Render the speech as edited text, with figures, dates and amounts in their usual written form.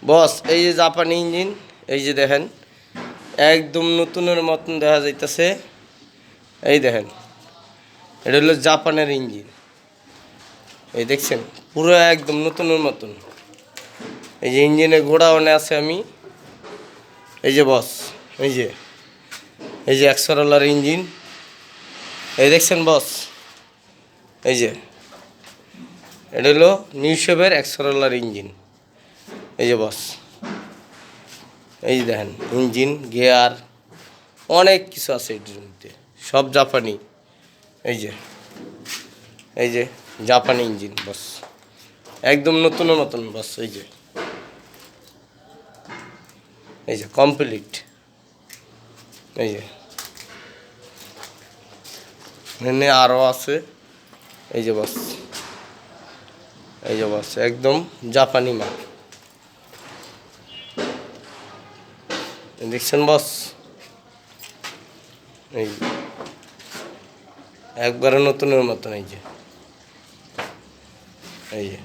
বস এই যে জাপানি ইঞ্জিন, এই যে দেখেন একদম নতুনের মতন দেখা যাইতেছে। এই দেখেন এটা হলো জাপানের ইঞ্জিন, এই দেখছেন পুরো একদম নতুনের মতন। এই যে ইঞ্জিনের গোড়া অনে আছে আমি, এই যে বস এই যে এই যে 100 ইঞ্জিন, এই দেখছেন বস এই যে এটা হলো নিউ শেপের 100 ইঞ্জিন। এই যে বস এই যে দেখেন ইঞ্জিন গিয়ার অনেক কিছু আছে এটির মধ্যে, সব জাপানি। এই যে জাপানি ইঞ্জিন বস, একদম নতুনের মতন বস। এই যে কমপ্লিট। এই যে এখানে আরও আছে। এই যে বস এই যে বস একদম জাপানি মাল, দেখছেন বস। এই একবারে নতুনের মতন। এই যে